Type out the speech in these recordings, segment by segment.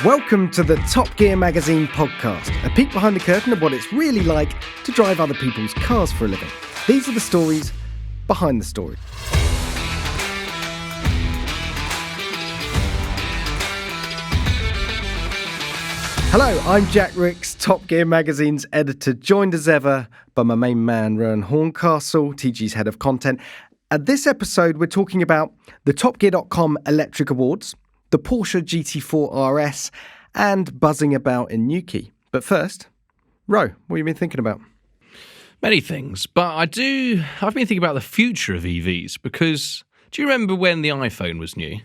Welcome to the Top Gear Magazine podcast, a peek behind the curtain of what it's really like to drive other people's cars for a living. These are the stories behind the story. Hello, I'm Jack Ricks, Top Gear Magazine's editor, joined as ever by my main man, Rowan Horncastle, TG's head of content. At this episode, we're talking about the TopGear.com Electric Awards, the Porsche GT4 RS, and buzzing about in Newquay. But first, Ro, what have you been thinking about? Many things, but I've been thinking about the future of EVs, because do you remember when the iPhone was new?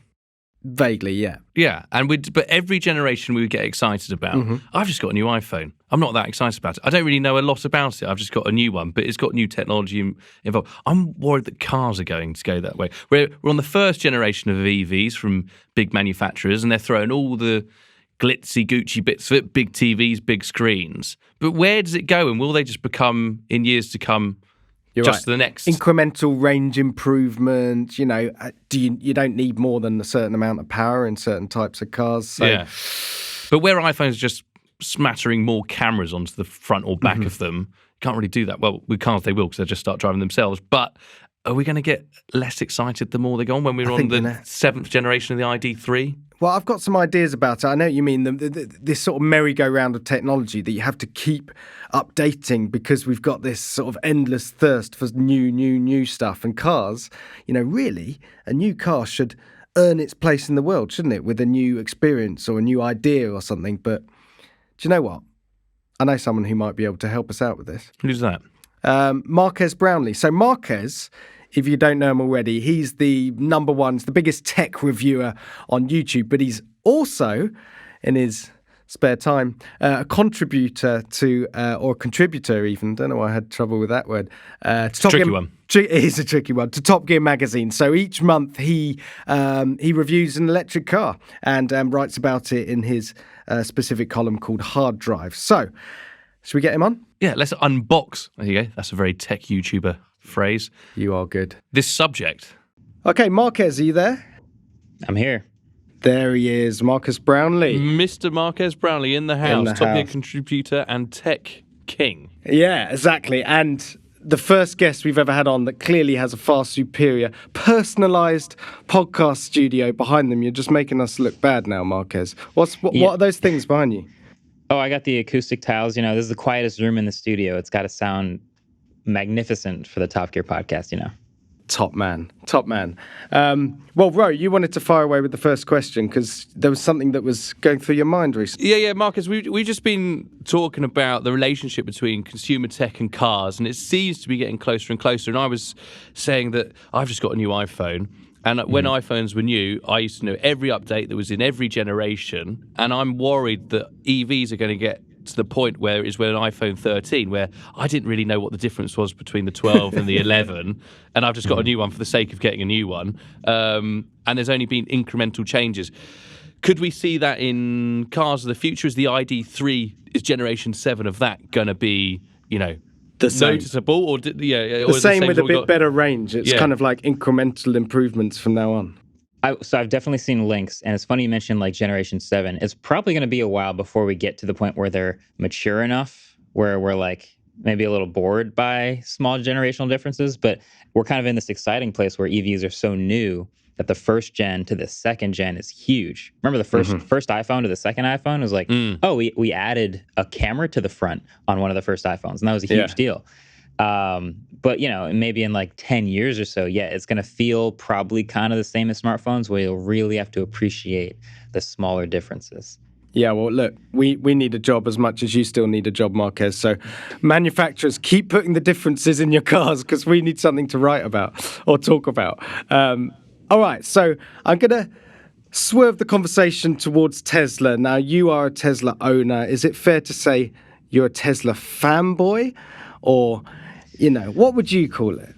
Vaguely, yeah. Yeah, but every generation we would get excited about. I've just got a new iPhone. I'm not that excited about it. I don't really know a lot about it. I've just got a new one, but it's got new technology involved. I'm worried that cars are going to go that way. We're on the first generation of EVs from big manufacturers, and they're throwing all the glitzy Gucci bits of it, big TVs, big screens. But where does it go, and will they just become, in years to come, You're just right. the next incremental range improvement? You know, you don't need more than a certain amount of power in certain types of cars. So. Yeah. But where iPhones are just smattering more cameras onto the front or back of them, you can't really do that. Well, with cars they will, because they'll just start driving themselves. But are we going to get less excited the more they go on when we're on the seventh generation of the ID3? Well, I've got some ideas about it. I know what you mean, this sort of merry-go-round of technology that you have to keep updating because we've got this sort of endless thirst for new stuff. And cars, you know, really, a new car should earn its place in the world, shouldn't it, with a new experience or a new idea or something. But do you know what? I know someone who might be able to help us out with this. Who's that? Marques Brownlee. So Marques, if you don't know him already, he's the number one, the biggest tech reviewer on YouTube, but he's also, in his spare time, a contributor to, or a contributor even, don't know why I had trouble with that word. It's a tricky one. It is a tricky one, to Top Gear Magazine. So each month he reviews an electric car and writes about it in his specific column called Hard Drive. So, should we get him on? Yeah, let's unbox. There you go. That's a very tech YouTuber phrase. You are good. This subject. Okay, Marques, are you there? I'm here. There he is, Marques Brownlee. Mr. Marques Brownlee in the house, Top Gear contributor and tech king. Yeah, exactly. And the first guest we've ever had on that clearly has a far superior personalised podcast studio behind them. You're just making us look bad now, Marques. What are those things behind you? Oh, I got the acoustic tiles. You know, this is the quietest room in the studio. It's got to sound magnificent for the Top Gear podcast, you know. Top man. Well, Ro, you wanted to fire away with the first question because there was something that was going through your mind recently. Yeah, Marcus, we've just been talking about the relationship between consumer tech and cars, and it seems to be getting closer and closer. And I was saying that I've just got a new iPhone, and when iPhones were new, I used to know every update that was in every generation, and I'm worried that EVs are going to get to the point where it is with an iPhone 13, where I didn't really know what the difference was between the 12 and the 11, and I've just got a new one for the sake of getting a new one, and there's only been incremental changes. Could we see that in cars of the future? Is the ID3, is generation 7 of that going to be, you know, noticeable? Or the same with a bit better range. It's kind of like incremental improvements from now on. So I've definitely seen links, and it's funny you mentioned like generation 7. It's probably going to be a while before we get to the point where they're mature enough, where we're like maybe a little bored by small generational differences, but we're kind of in this exciting place where EVs are so new that the first gen to the second gen is huge. Remember the first iPhone to the second iPhone was like, we added a camera to the front on one of the first iPhones, and that was a huge deal. But, you know, maybe in like 10 years or so, it's going to feel probably kind of the same as smartphones, where you'll really have to appreciate the smaller differences. Yeah, well, look, we need a job as much as you still need a job, Marques. So manufacturers, keep putting the differences in your cars because we need something to write about or talk about. All right, so I'm going to swerve the conversation towards Tesla. Now, you are a Tesla owner. Is it fair to say you're a Tesla fanboy? Or, you know, what would you call it?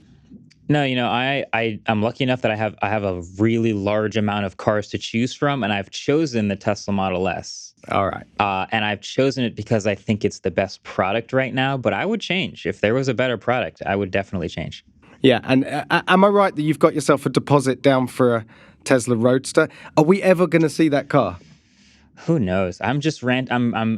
No, you know, I'm lucky enough that I have a really large amount of cars to choose from, and I've chosen the Tesla Model S. All right. And I've chosen it because I think it's the best product right now, but I would change. If there was a better product, I would definitely change. Yeah, and am I right that you've got yourself a deposit down for a Tesla Roadster? Are we ever going to see that car? Who knows? I'm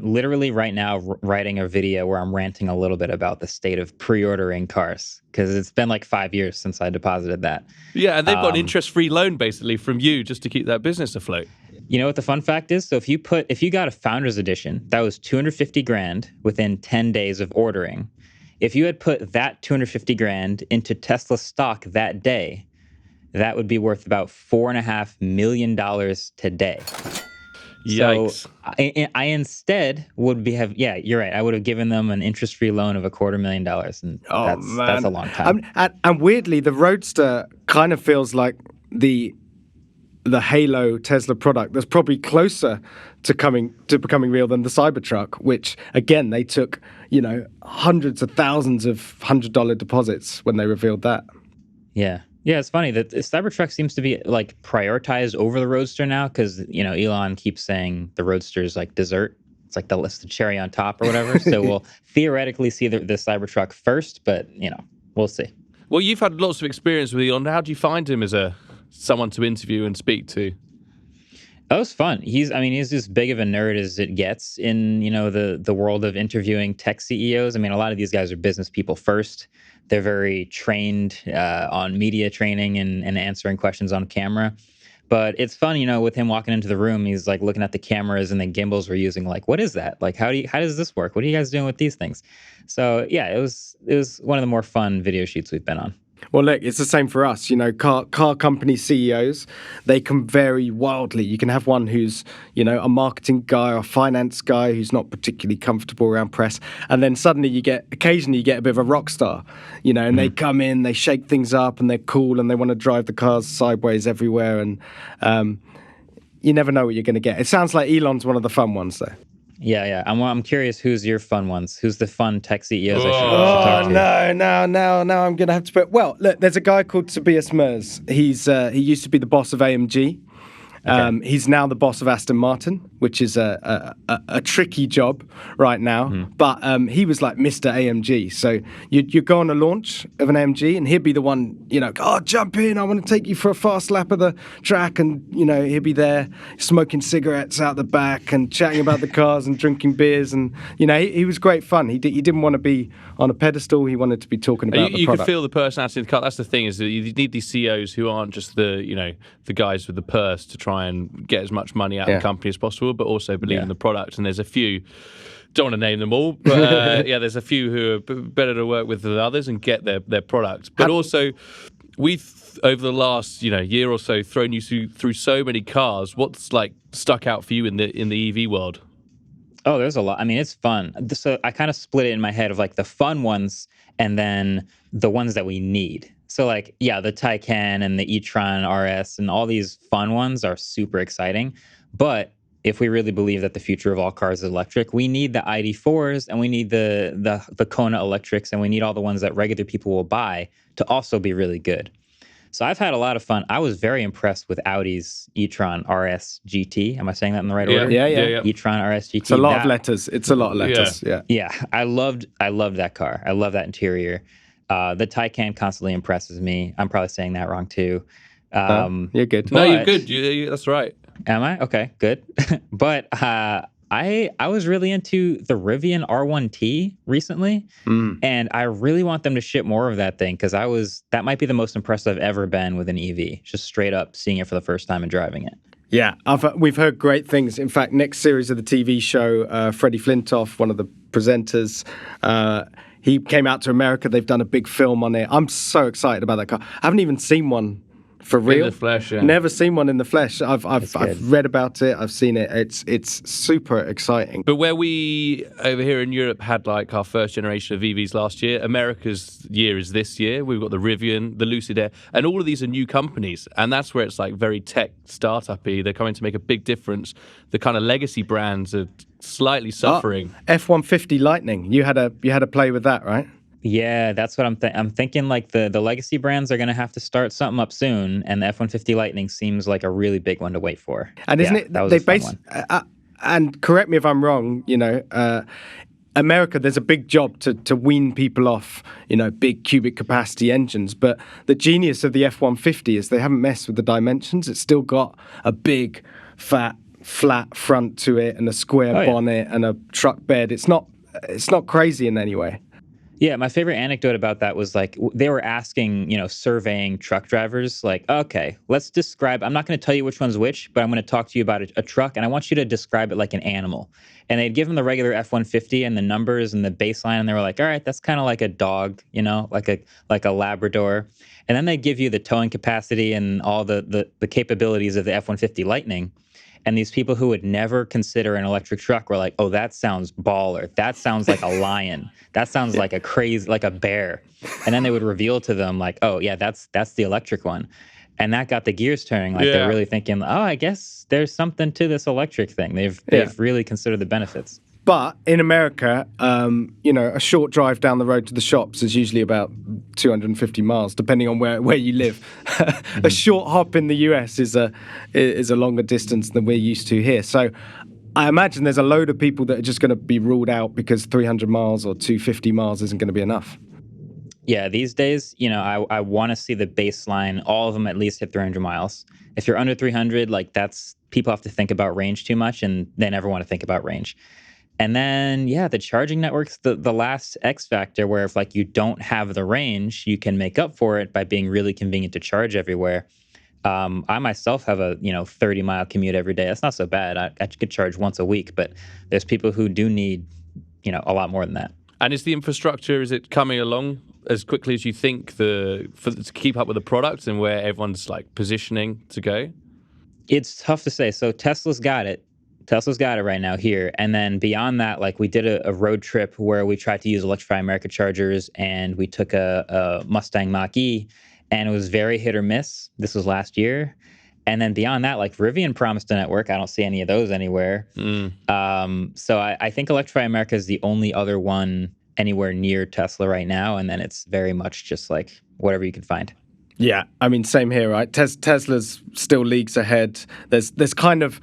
literally right now writing a video where I'm ranting a little bit about the state of pre-ordering cars because it's been like 5 years since I deposited that. Yeah, and they've got an interest-free loan basically from you just to keep that business afloat. You know what the fun fact is? So if you got a founder's edition, that was 250 grand within 10 days of ordering. If you had put that 250 grand into Tesla stock that day, that would be worth about $4.5 million today. Yikes. So I instead yeah, you're right. I would have given them an interest-free loan of $250,000, and that's a long time. And weirdly, the Roadster kind of feels like the Halo Tesla product that's probably closer to becoming real than the Cybertruck, which again they took hundreds of thousands of $100 deposits when they revealed that. Yeah. Yeah, it's funny that the Cybertruck seems to be like prioritized over the Roadster now because, Elon keeps saying the Roadster is like dessert. It's like the cherry on top or whatever. So we'll theoretically see the Cybertruck first, but, we'll see. Well, you've had lots of experience with Elon. How do you find him as someone to interview and speak to? That was fun. He's as big of a nerd as it gets in, the world of interviewing tech CEOs. I mean, a lot of these guys are business people first. They're very trained on media training and answering questions on camera. But it's fun, with him walking into the room, he's like looking at the cameras and the gimbals we're using, like, what is that? Like, how does this work? What are you guys doing with these things? So yeah, it was one of the more fun video shoots we've been on. Well, look, it's the same for us. Car company CEOs, they can vary wildly. You can have one who's, a marketing guy or a finance guy who's not particularly comfortable around press. And then suddenly occasionally you get a bit of a rock star, and they come in, they shake things up and they're cool and they want to drive the cars sideways everywhere. And you never know what you're going to get. It sounds like Elon's one of the fun ones, though. Yeah. I'm curious, who's your fun ones? Who's the fun tech CEOs I should talk to? No, I'm going to have to put... Well, look, there's a guy called Tobias Mers. He used to be the boss of AMG. Okay. He's now the boss of Aston Martin, which is a tricky job right now. But he was like Mr. AMG. So you go on a launch of an AMG and he'd be the one, jump in, I want to take you for a fast lap of the track. And, he'd be there smoking cigarettes out the back and chatting about the cars and drinking beers. And, he was great fun. He didn't want to be on a pedestal. He wanted to be talking about the product. You can feel the personality in the car. That's the thing, is that you need these CEOs who aren't just the guys with the purse to try and get as much money out of the company as possible, but also believe in the product. And there's a few, don't want to name them all, but there's a few who are better to work with than others and get their product. But also, we've, over the last year or so, thrown you through so many cars. What's like stuck out for you in the EV world? Oh, there's a lot. I mean, it's fun. So I kind of split it in my head of like the fun ones and then the ones that we need. So like, the Taycan and the e-tron RS and all these fun ones are super exciting. But if we really believe that the future of all cars is electric, we need the ID4s and we need the Kona electrics and we need all the ones that regular people will buy to also be really good. So I've had a lot of fun. I was very impressed with Audi's e-tron RS GT. Am I saying that in the right order? Yeah. E-tron RS GT. It's a lot of letters. Yeah. I loved that car. I love that interior. The Taycan constantly impresses me. I'm probably saying that wrong too. You're good. No, you're good. That's right. Am I? Okay, good. But I was really into the Rivian R1T recently, and I really want them to ship more of that thing because that might be the most impressed I've ever been with an EV. Just straight up seeing it for the first time and driving it. Yeah, we've heard great things. In fact, next series of the TV show, Freddie Flintoff, one of the presenters, he came out to America. They've done a big film on it. I'm so excited about that car. I haven't even seen one for real. In the flesh, yeah. Never seen one in the flesh. I've read about it. I've seen it. It's super exciting. But where we over here in Europe had like our first generation of EVs last year, America's year is this year. We've got the Rivian, the Lucid Air, and all of these are new companies. And that's where it's like very tech startup-y. They're coming to make a big difference. The kind of legacy brands are slightly suffering. F-150 Lightning. You had a play with that, right? Yeah, that's what I'm thinking. Like the legacy brands are going to have to start something up soon, and the F-150 Lightning seems like a really big one to wait for. And isn't it? That was a fun one. And correct me if I'm wrong. America, there's a big job to wean people off, big cubic capacity engines. But the genius of the F-150 is they haven't messed with the dimensions. It's still got a big, fat flat front to it and a square bonnet and a truck bed. It's not crazy in any way. Yeah, my favorite anecdote about that was like they were asking, surveying truck drivers, like, okay, let's describe. I'm not going to tell you which one's which, but I'm going to talk to you about a truck, and I want you to describe it like an animal. And they'd give them the regular F-150 and the numbers and the baseline, and they were like, all right, that's kind of like a dog, like a Labrador. And then they give you the towing capacity and all the capabilities of the F-150 Lightning. And these people who would never consider an electric truck were like, oh, that sounds baller. That sounds like a lion. That sounds like like a bear. And then they would reveal to them like, oh, yeah, that's the electric one. And that got the gears turning. Like they're really thinking, oh, I guess there's something to this electric thing. They've really considered the benefits. But in America, a short drive down the road to the shops is usually about 250 miles, depending on where you live. A short hop in the US is a longer distance than we're used to here. So I imagine there's a load of people that are just going to be ruled out because 300 miles or 250 miles isn't going to be enough. Yeah, these days, I want to see the baseline, all of them at least hit 300 miles. If you're under 300, people have to think about range too much, and they never want to think about range. And then, the charging network's the last X factor where if you don't have the range, you can make up for it by being really convenient to charge everywhere. I myself have a 30-mile commute every day. That's not so bad. I could charge once a week, but there's people who do need a lot more than that. And is the infrastructure, is it coming along as quickly as you think to keep up with the product and where everyone's positioning to go? It's tough to say. So Tesla's got it. Tesla's got it right now here. And then beyond that, we did a road trip where we tried to use Electrify America chargers, and we took a Mustang Mach-E, and it was very hit or miss. This was last year. And then beyond that, Rivian promised a network. I don't see any of those anywhere. So I think Electrify America is the only other one anywhere near Tesla right now. And then it's very much just whatever you can find. Yeah, I mean, same here, right? Tesla's still leagues ahead. There's kind of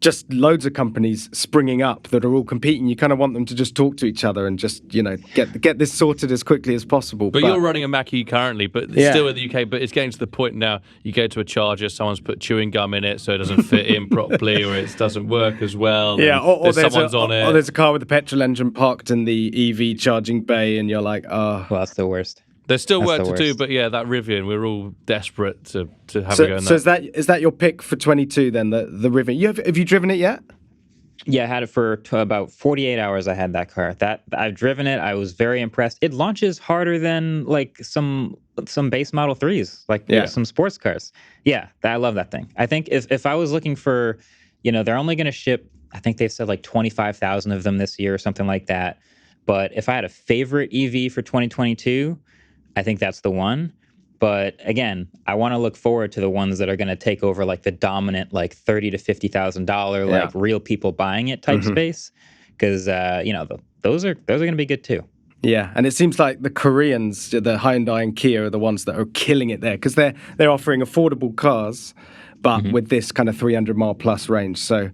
just loads of companies springing up that are all competing. You kind of want them to just talk to each other and just, get this sorted as quickly as possible. But you're running a Mach-E currently, but still in the UK. But it's getting to the point now, you go to a charger, someone's put chewing gum in it so it doesn't fit in properly, or it doesn't work as well. Yeah, or someone's on it. Or there's a car with a petrol engine parked in the EV charging bay, and you're like, oh. Well, that's the worst. There's still work to do, but that Rivian, we're all desperate to have a go in that. So is that your pick for 22 then, the Rivian? Have you driven it yet? Yeah, I had it for about 48 hours. I had that car. I've driven it. I was very impressed. It launches harder than some base Model 3s, some sports cars. Yeah, I love that thing. I think if I was looking for, they're only going to ship, I think they've said 25,000 of them this year or something like that. But if I had a favorite EV for 2022, I think that's the one. But again, I want to look forward to the ones that are going to take over the dominant $30,000 to $50,000 real people buying it type space, because those are going to be good too. Yeah, and it seems like the Koreans, the Hyundai and Kia, are the ones that are killing it there, because they're offering affordable cars, but with this kind of 300-mile plus range. So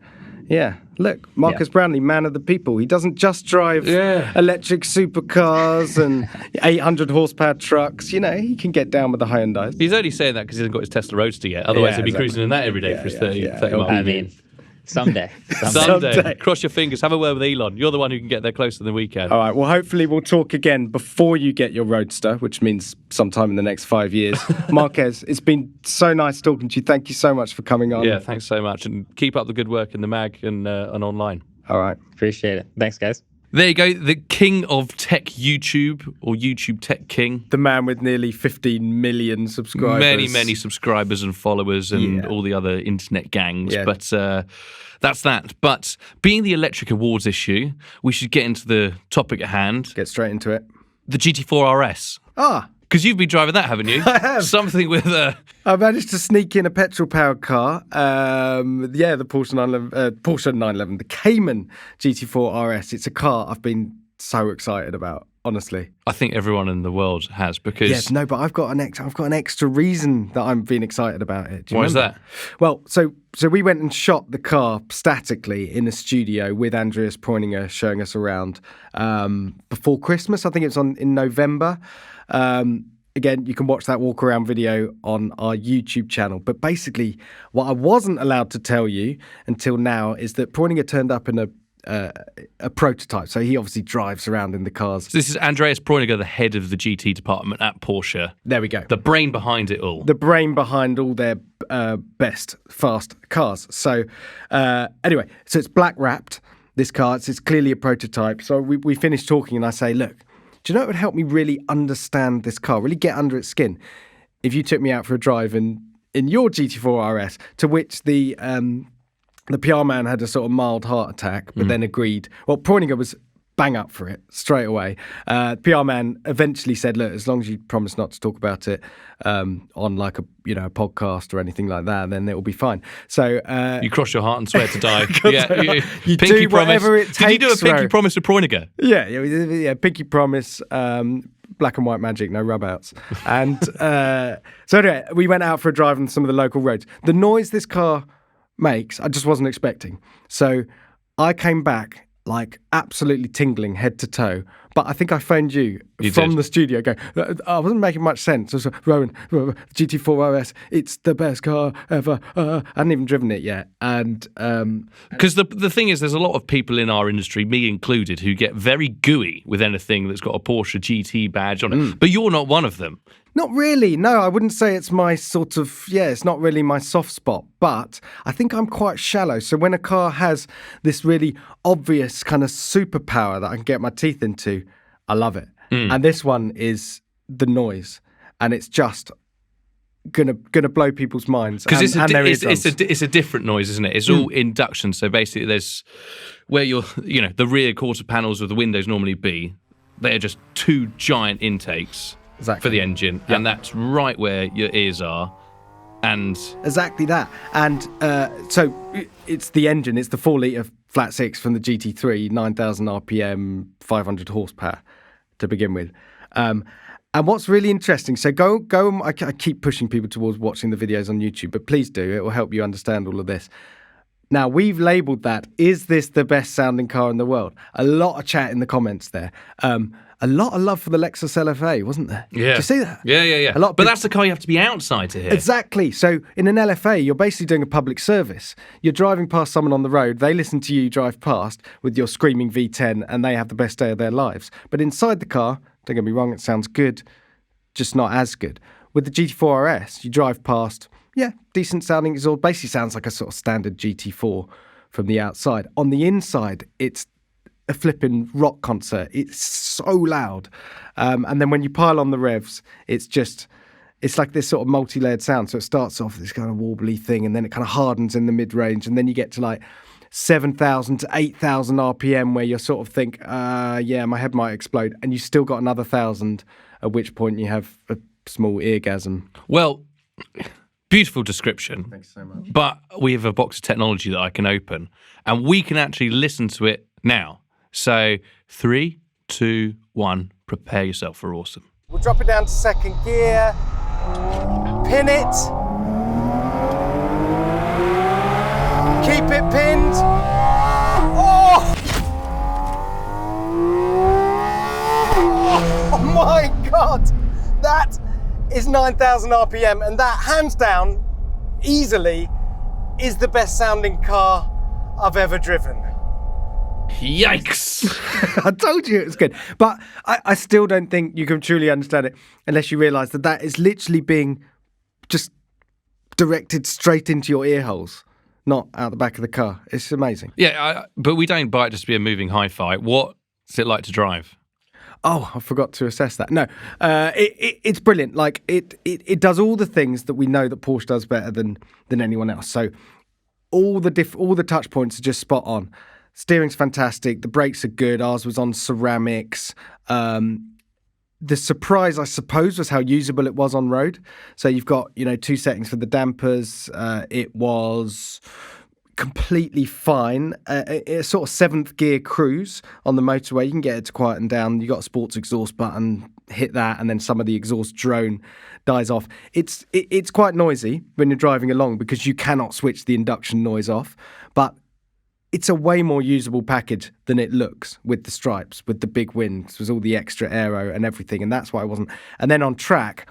yeah, look, Marques Brownlee, man of the people. He doesn't just drive electric supercars and 800 horsepower trucks. He can get down with the Hyundais. He's only saying that because he hasn't got his Tesla Roadster yet. Otherwise, he'd be cruising in that every day for his 30 miles. I mean, someday. Cross your fingers. Have a word with Elon. You're the one who can get there closer than we can. All right. Well, hopefully we'll talk again before you get your Roadster, which means sometime in the next 5 years. Marques, it's been so nice talking to you. Thank you so much for coming on. Yeah, thanks so much. And keep up the good work in the mag and online. All right. Appreciate it. Thanks, guys. There you go, the king of tech YouTube, or YouTube Tech King. The man with nearly 15 million subscribers. Many subscribers and followers and all the other internet gangs. Yeah. But that's that. But being the electric awards issue, we should get into the topic at hand. Get straight into it. The GT4 RS. Because you've been driving that, haven't you? I have. Something with I managed to sneak in a petrol-powered car. The Porsche 911, the Cayman GT4 RS. It's a car I've been so excited about, honestly. I think everyone in the world has, because... Yes, no, but I've got an extra reason that I'm being excited about it. Why is that? Well, so we went and shot the car statically in a studio with Andreas Poininger showing us around before Christmas. I think it was in November. again, you can watch that walk around video on our YouTube channel. But basically, what I wasn't allowed to tell you until now is that Preuninger turned up in a prototype. So he obviously drives around in the cars. So this is Andreas Preuninger, the head of the GT department at Porsche. There we go. The brain behind it all. The brain behind all their best fast cars. So anyway, so it's black wrapped, this car. It's clearly a prototype. So we finished talking and I say, look, do you know what would help me really understand this car, really get under its skin? If you took me out for a drive in your GT4 RS, to which the PR man had a sort of mild heart attack, but then agreed. Well, Preuninger was bang up for it straight away. PR man eventually said, look, as long as you promise not to talk about it on like a podcast or anything like that, then it will be fine. So you cross your heart and swear to die. You pinky do promise. whatever it takes. Did you do a pinky promise to Preuninger? Yeah, pinky promise. Black and white magic, no rub outs. And so anyway, we went out for a drive on some of the local roads. The noise this car makes, I just wasn't expecting. So I came back like absolutely tingling head to toe. But I think I phoned you from the studio going, I wasn't making much sense. I was like, Rowan, GT4 RS, it's the best car ever. I hadn't even driven it yet. And because the thing is, there's a lot of people in our industry, me included, who get very gooey with anything that's got a Porsche GT badge on it. But you're not one of them. Not really. No, I wouldn't say it's my sort of, it's not really my soft spot, but I think I'm quite shallow. So when a car has this really obvious kind of superpower that I can get my teeth into, I love it. And this one is the noise, and it's just gonna blow people's minds. Because it's a different noise, isn't it? It's all induction. So basically there's where the rear quarter panels of the windows normally be, they're just two giant intakes. Exactly. For the engine, and that's right where your ears are, and exactly that. And so it's the engine. It's the 4-litre flat six from the GT3, 9,000 RPM, 500 horsepower to begin with. And what's really interesting, so go. I keep pushing people towards watching the videos on YouTube, but please do. It will help you understand all of this. Now, we've labelled that, is this the best sounding car in the world? A lot of chat in the comments there. A lot of love for the Lexus LFA, wasn't there? Yeah. Did you see that? Yeah. But that's the car you have to be outside to hear. Exactly. So in an LFA, you're basically doing a public service. You're driving past someone on the road. They listen to you drive past with your screaming V10 and they have the best day of their lives. But inside the car, don't get me wrong, it sounds good, just not as good. With the GT4 RS, you drive past, decent sounding exhaust. Basically sounds like a sort of standard GT4 from the outside. On the inside, it's a flipping rock concert. It's so loud. And then when you pile on the revs, it's like this sort of multi-layered sound. So it starts off this kind of warbly thing, and then it kind of hardens in the mid-range, and then you get to like 7,000 to 8,000 RPM where you sort of think, my head might explode, and you still got another 1,000, at which point you have a small eargasm. Well, beautiful description. Thanks so much. But we have a box of technology that I can open, and we can actually listen to it now. So 3, 2, 1, prepare yourself for awesome. We'll drop it down to second gear, pin it, keep it pinned. Oh my God, that is 9,000 RPM, and that, hands down, easily, is the best sounding car I've ever driven. Yikes! I told you it was good. But I still don't think you can truly understand it unless you realise that is literally being just directed straight into your ear holes, not out the back of the car. It's amazing. Yeah, but we don't buy it just to be a moving hi-fi. What's it like to drive? Oh, I forgot to assess that. No, it's brilliant. Like it does all the things that we know that Porsche does better than anyone else. So all the touch points are just spot on. Steering's fantastic. The brakes are good. Ours was on ceramics. The surprise, I suppose, was how usable it was on road. So you've got, 2 settings for the dampers. It was completely fine. A sort of 7th gear cruise on the motorway. You can get it to quieten down. You got a sports exhaust button, hit that, and then some of the exhaust drone dies off. It's quite noisy when you're driving along because you cannot switch the induction noise off. But it's a way more usable package than it looks, with the stripes, with the big wings, with all the extra aero and everything, and that's why I wasn't. And then on track,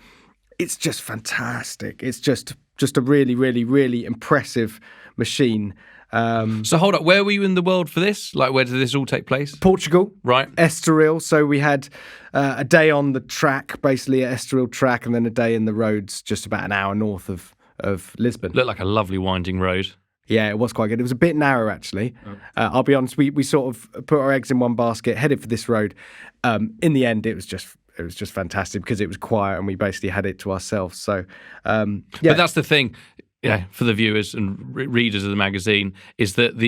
it's just fantastic. It's just a really, really, really impressive machine. So hold up, where were you in the world for this? Like, where did this all take place? Portugal, right? Estoril. So we had a day on the track, basically at Estoril track, and then a day in the roads, just about an hour north of Lisbon. Looked like a lovely winding road. Yeah, it was quite good. It was a bit narrow, actually. I'll be honest. We sort of put our eggs in one basket, headed for this road. In the end, it was just fantastic because it was quiet and we basically had it to ourselves. So, yeah. But that's the thing, for the viewers and readers of the magazine, is that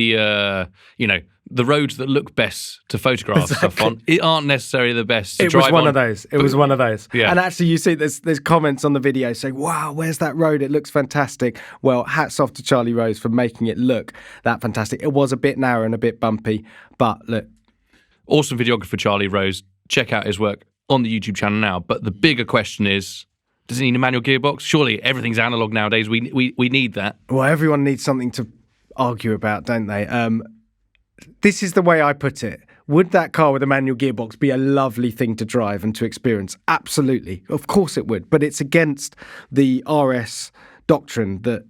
the roads that look best to photograph stuff on, it aren't necessarily the best to drive on. It was one of those. It was one of those. Yeah. And actually, you see there's comments on the video saying, wow, where's that road? It looks fantastic. Well, hats off to Charlie Rose for making it look that fantastic. It was a bit narrow and a bit bumpy, but look. Awesome videographer, Charlie Rose. Check out his work on the YouTube channel now. But the bigger question is, does it need a manual gearbox? Surely everything's analog nowadays. We need that. Well, everyone needs something to argue about, don't they? This is the way I put it. Would that car with a manual gearbox be a lovely thing to drive and to experience? Absolutely. Of course it would. But it's against the RS doctrine that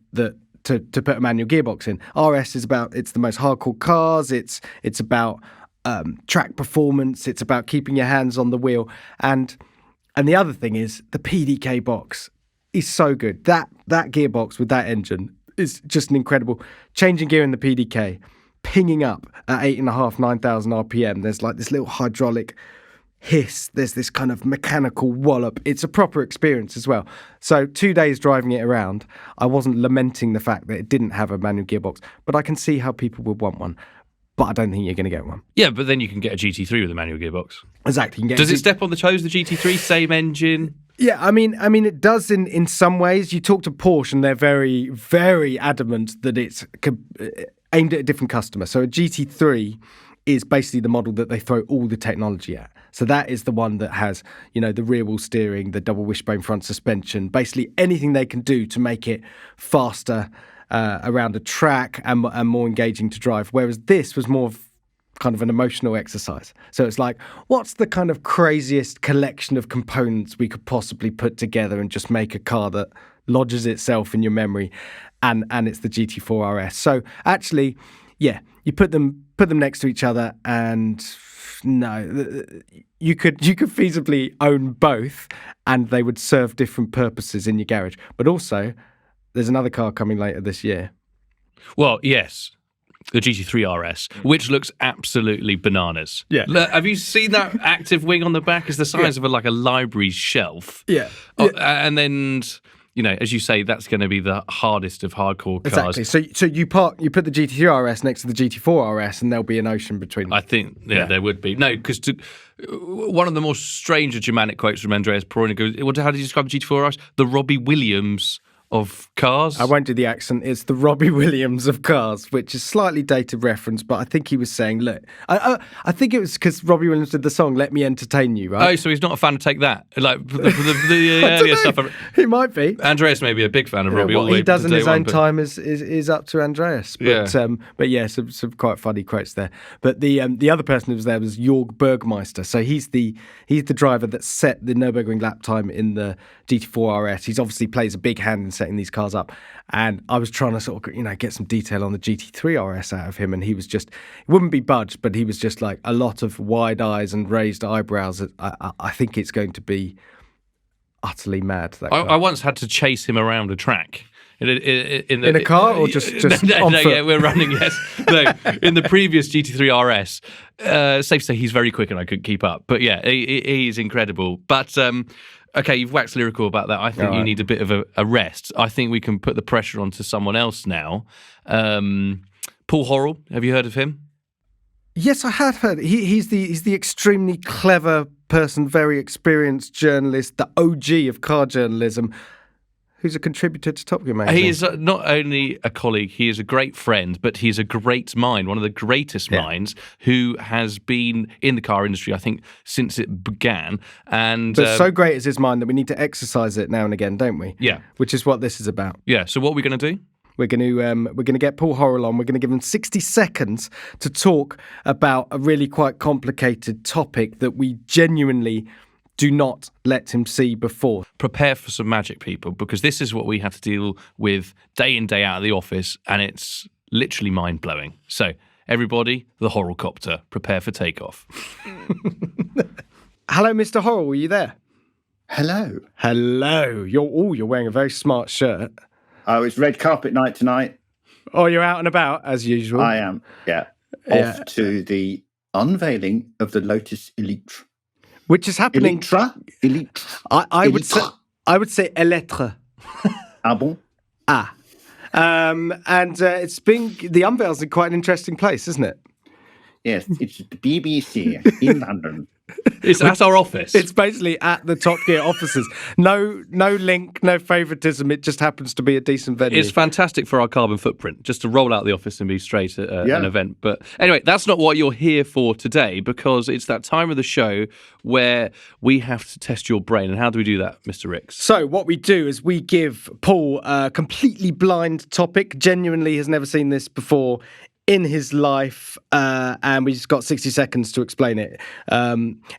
to put a manual gearbox in. RS is about, it's the most hardcore cars. It's about track performance. It's about keeping your hands on the wheel. And the other thing is the PDK box is so good. That gearbox with that engine is just an incredible. Changing gear in the PDK, pinging up at 8.5, 9,000 RPM. There's like this little hydraulic hiss. There's this kind of mechanical wallop. It's a proper experience as well. So 2 days driving it around, I wasn't lamenting the fact that it didn't have a manual gearbox, but I can see how people would want one. But I don't think you're going to get one. Yeah, but then you can get a GT3 with a manual gearbox. Exactly. Does it step on the toes of the GT3? Same engine? Yeah, I mean, it does in some ways. You talk to Porsche, and they're very, very adamant that it's aimed at a different customer. So a GT3 is basically the model that they throw all the technology at. So that is the one that has, the rear wheel steering, the double wishbone front suspension, basically anything they can do to make it faster around a track and more engaging to drive. Whereas this was more of kind of an emotional exercise. So it's like, what's the kind of craziest collection of components we could possibly put together and just make a car that lodges itself in your memory? And it's the GT4 RS. So actually, yeah, you put them next to each other, and no, you could feasibly own both, and they would serve different purposes in your garage. But also, there's another car coming later this year. Well, yes. The GT3 RS, which looks absolutely bananas. Yeah. Have you seen that active wing on the back? It's the size of a library shelf. Yeah. And then, as you say, that's going to be the hardest of hardcore cars. Exactly. So you put the GT3 RS next to the GT4 RS, and there'll be an ocean between them. I think, there would be. No, because one of the more stranger Germanic quotes from Andreas Peroni goes, how did you describe the GT4 RS? The Robbie Williams of cars. I won't do the accent. It's the Robbie Williams of cars, which is slightly dated reference, but I think he was saying, look, I think it was because Robbie Williams did the song "Let Me Entertain You," right? Oh, so he's not a fan of Take That, like the earlier stuff. He might be. Andreas may be a big fan of Robbie. What he does in his own time is up to Andreas. But yeah, some quite funny quotes there. But the other person who was there was Jörg Bergmeister. So he's the driver that set the Nürburgring lap time in the GT4 RS. He's obviously plays a big hand in setting these cars up, and I was trying to sort of get some detail on the GT3 RS out of him, and he wouldn't be budged, but he was just like a lot of wide eyes and raised eyebrows. I think it's going to be utterly mad. I once had to chase him around a track. In a car or just no, on foot? Yeah, we're running. Yes, no. In the previous GT3 RS, safe to say he's very quick and I couldn't keep up. But yeah, he is incredible. But okay, you've waxed lyrical about that. I think you need a bit of a rest. I think we can put the pressure onto someone else now. Paul Horrell, have you heard of him? Yes, I had heard. He's the extremely clever person, very experienced journalist, the OG of car journalism, who's a contributor to Top Gear magazine. He is not only a colleague, he is a great friend, but he's a great mind, one of the greatest minds, who has been in the car industry, I think, since it began. And but so great is his mind that we need to exercise it now and again, don't we? Yeah. Which is what this is about. Yeah, so what are we going to do? We're going to get Paul Horrell on. We're going to give him 60 seconds to talk about a really quite complicated topic that we genuinely do not let him see before. Prepare for some magic, people, because this is what we have to deal with day in, day out of the office, and it's literally mind-blowing. So, everybody, the Horrelcopter, prepare for takeoff. Hello, Mr. Horrell, are you there? Hello. Hello. You're wearing a very smart shirt. Oh, it's red carpet night tonight. Oh, you're out and about, as usual. I am, yeah. Off to the unveiling of the Lotus Elite. Which is happening. Elite. I would say Elettre. Ah bon? It's been the unveil's in quite an interesting place, isn't it? Yes, it's the BBC in London. That's our office. It's basically at the Top Gear offices. No link, no favouritism. It just happens to be a decent venue. It's fantastic for our carbon footprint, just to roll out the office and be straight at an event. But anyway, that's not what you're here for today, because it's that time of the show where we have to test your brain. And how do we do that, Mr. Ricks? So what we do is we give Paul a completely blind topic, genuinely has never seen this before in his life, and we just got 60 seconds to explain it.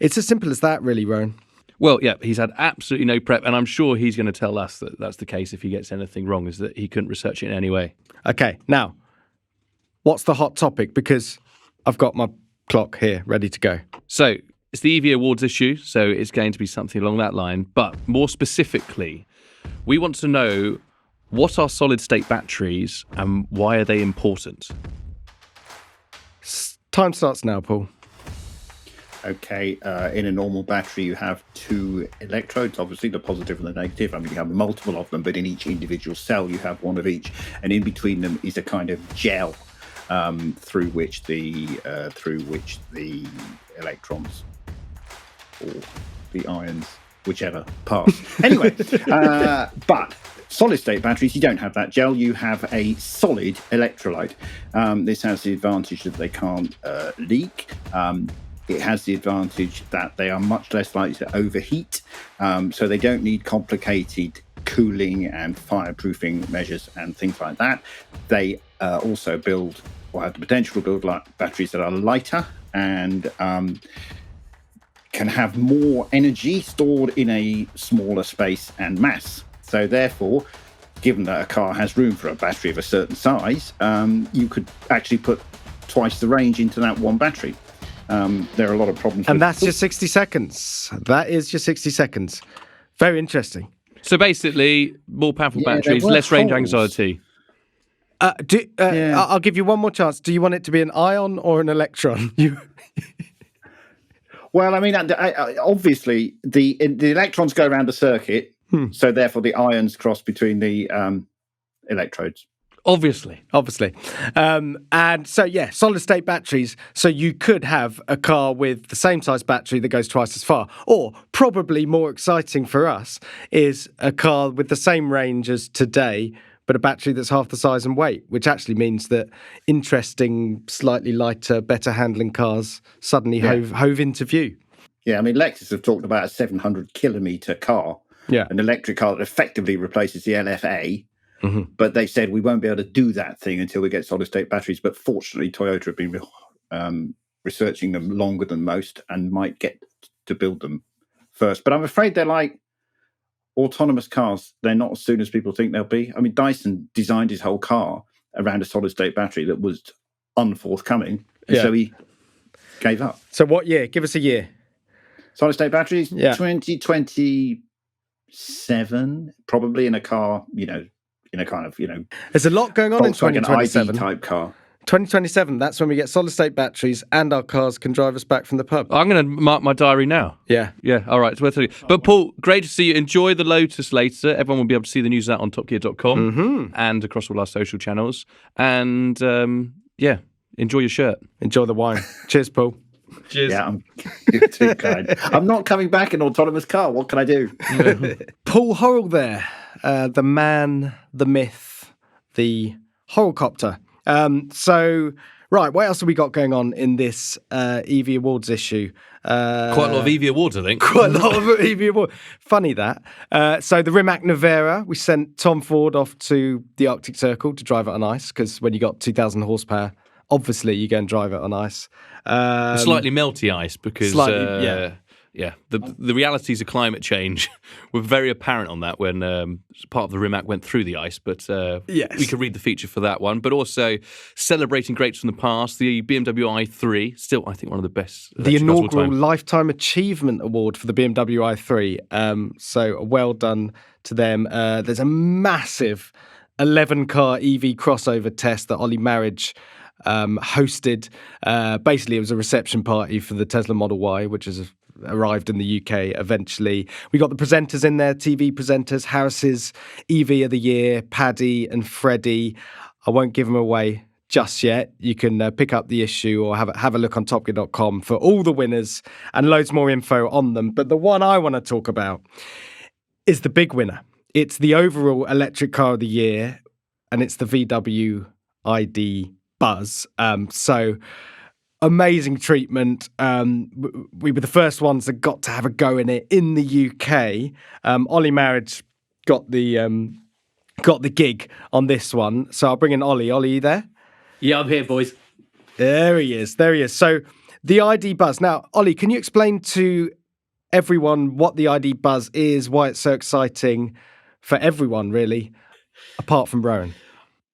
It's as simple as that, really, Rowan. Well, yeah, he's had absolutely no prep, and I'm sure he's going to tell us that that's the case if he gets anything wrong, is that he couldn't research it in any way. Okay, now, what's the hot topic? Because I've got my clock here ready to go. So, it's the EV Awards issue, so it's going to be something along that line. But more specifically, we want to know, what are solid-state batteries and why are they important? Time starts now, Paul. Okay, in a normal battery, you have two electrodes, obviously the positive and the negative. I mean, you have multiple of them, but in each individual cell, you have one of each. And in between them is a kind of gel through which the electrons or the ions, whichever, pass. Anyway, but solid-state batteries, you don't have that gel. You have a solid electrolyte. This has the advantage that they can't leak. It has the advantage that they are much less likely to overheat. So they don't need complicated cooling and fireproofing measures and things like that. They also build, or have the potential to build, batteries that are lighter and can have more energy stored in a smaller space and mass. So therefore, given that a car has room for a battery of a certain size, you could actually put twice the range into that one battery. There are a lot of problems. And that's your 60 seconds. That is your 60 seconds. Very interesting. So basically, more powerful batteries, less range anxiety. I'll give you one more chance. Do you want it to be an ion or an electron? Well, I mean, obviously, the electrons go around the circuit, so therefore the ions cross between the electrodes. Obviously. And so, solid-state batteries. So you could have a car with the same size battery that goes twice as far. Or, probably more exciting for us, is a car with the same range as today, but a battery that's half the size and weight, which actually means that interesting, slightly lighter, better handling cars suddenly hove into view. Yeah, I mean, Lexus have talked about a 700-kilometre car, an electric car that effectively replaces the LFA. Mm-hmm. But they said we won't be able to do that thing until we get solid-state batteries. But fortunately, Toyota have been researching them longer than most and might get to build them first. But I'm afraid they're like autonomous cars. They're not as soon as people think they'll be. I mean, Dyson designed his whole car around a solid-state battery that was unforthcoming. And so he gave up. So what year? Give us a year. Solid-state batteries? 2027, probably in a car, in a kind of, There's a lot going on in 2027. Like an ID type car. 2027, that's when we get solid-state batteries and our cars can drive us back from the pub. I'm going to mark my diary now. Yeah, all right, it's worth it. But Paul, great to see you. Enjoy the Lotus later. Everyone will be able to see the news of that on topgear.com and across all our social channels. And, enjoy your shirt. Enjoy the wine. Cheers, Paul. Cheers. Yeah, I'm too kind. I'm not coming back in an autonomous car. What can I do? Paul Horrell there. The man, the myth, the Horrelcopter. So Right, what else have we got going on in this EV Awards issue? Quite a lot of EV awards, I think. Quite a lot of EV Awards. Funny that. So the Rimac Nevera, we sent Tom Ford off to the Arctic Circle to drive it on ice, because when you got 2,000 horsepower, obviously you go and drive it on ice. Slightly melty ice, because the realities of climate change were very apparent on that when part of the Rimac went through the ice. But we could read the feature for that one. But also celebrating greats from the past, the BMW i3, still I think one of the best. The inaugural Lifetime Achievement Award for the BMW i3. So well done to them. There's a massive 11-car EV crossover test that Ollie Marriage hosted. Basically, it was a reception party for the Tesla Model Y, which has arrived in the UK eventually. We got the presenters in there, TV presenters, Harris's EV of the Year, Paddy and Freddie. I won't give them away just yet. You can pick up the issue or have a look on topgear.com for all the winners and loads more info on them. But the one I want to talk about is the big winner. It's the overall electric car of the year, and it's the VW ID Buzz. So amazing treatment. We were the first ones that got to have a go in it in the UK. Ollie Marriage got the gig on this one. So I'll bring in Ollie. Ollie, you there? Yeah, I'm here, boys. There he is. So the ID Buzz. Now, Ollie, can you explain to everyone what the ID Buzz is, why it's so exciting for everyone, really, apart from Rowan?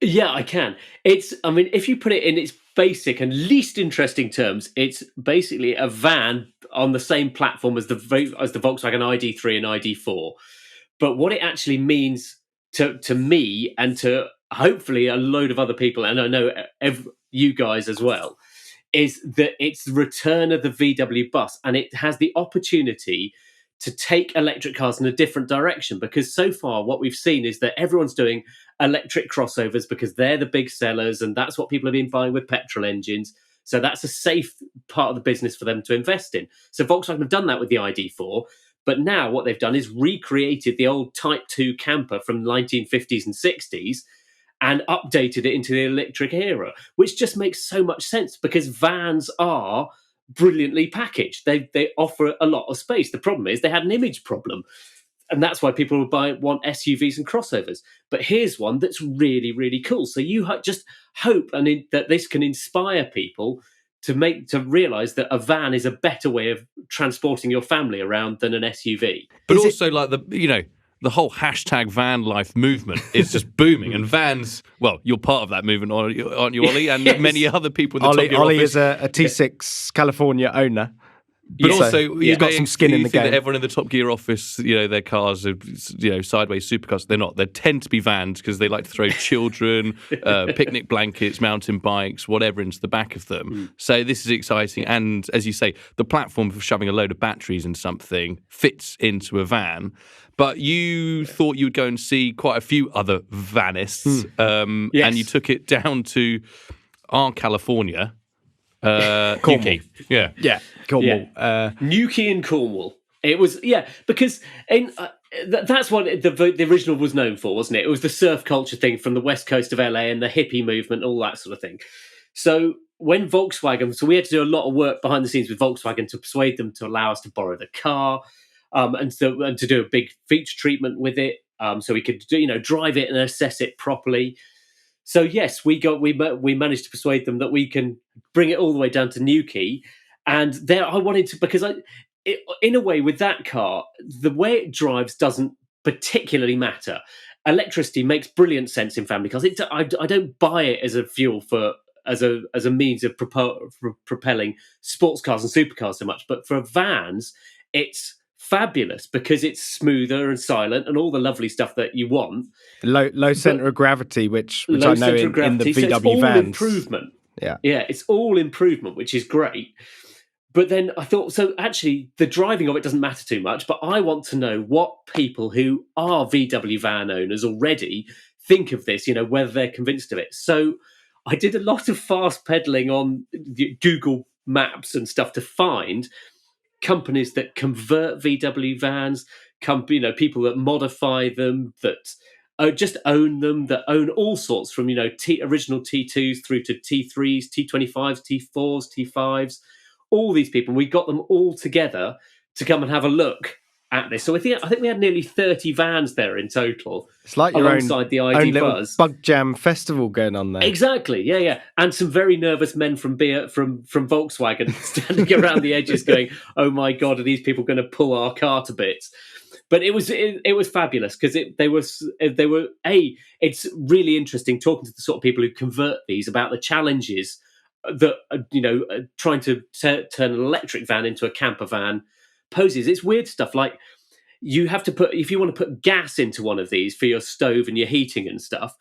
Yeah, I can. If you put it in its basic and least interesting terms, it's basically a van on the same platform as the Volkswagen ID3 and ID4. But what it actually means to me and to hopefully a load of other people, and I know you guys as well, is that it's the return of the VW bus, and it has the opportunity to take electric cars in a different direction, because so far what we've seen is that everyone's doing electric crossovers because they're the big sellers, and that's what people have been buying with petrol engines. So that's a safe part of the business for them to invest in. So Volkswagen have done that with the ID4, but now what they've done is recreated the old Type 2 camper from the 1950s and 60s and updated it into the electric era, which just makes so much sense because vans are brilliantly packaged. They offer a lot of space. The problem is they had an image problem, and that's why people want SUVs and crossovers. But here's one that's really, really cool. So you just hope that this can inspire people to realise that a van is a better way of transporting your family around than an SUV. But also, the whole hashtag van life movement is just booming, and vans, well, you're part of that movement, aren't you, Ollie? And Yes. many other people in the Top Gear Ollie office. is a T6 California owner. But also, he's got some skin in the game. That everyone in the Top Gear office, their cars are, sideways supercars. They're not. They tend to be vans because they like to throw children, picnic blankets, mountain bikes, whatever into the back of them. So this is exciting. And as you say, the platform for shoving a load of batteries in something fits into a van. But you thought you would go and see quite a few other vanists, Yes. and you took it down to our California. Cornwall. UK. Yeah. Cornwall. Newquay in Cornwall. It was, because that's what the original was known for, wasn't it? It was the surf culture thing from the west coast of LA and the hippie movement, all that sort of thing. So when Volkswagen, we had to do a lot of work behind the scenes with Volkswagen to persuade them to allow us to borrow the car, and to do a big feature treatment with it, so we could drive it and assess it properly. So yes, we managed to persuade them that we can bring it all the way down to Newquay, and there I wanted to, because in a way with that car, the way it drives doesn't particularly matter. Electricity makes brilliant sense in family cars. I don't buy it as a fuel as a means of propelling sports cars and supercars so much, but for vans, it's fabulous because it's smoother and silent and all the lovely stuff that you want. Low center of gravity, which I know in the VW so it's all vans. Improvement. Yeah, it's all improvement, which is great. But then I thought, so actually the driving of it doesn't matter too much, but I want to know what people who are VW van owners already think of this, whether they're convinced of it. So I did a lot of fast pedaling on Google Maps and stuff to find companies that convert VW vans, people that modify them, that just own them, that own all sorts from, original T2s through to T3s, T25s, T4s, T5s, all these people. We got them all together to come and have a look at this. So I think we had nearly 30 vans there in total. It's like your alongside the ID own little Buzz Bug Jam festival going on there. Exactly, yeah, and some very nervous men from Volkswagen standing around the edges, going, "Oh my God, are these people going to pull our car to bits?" But it was fabulous because they were. It's really interesting talking to the sort of people who convert these about the challenges that trying to turn an electric van into a camper van poses. It's weird stuff like, you have to if you want to put gas into one of these for your stove and your heating and stuff,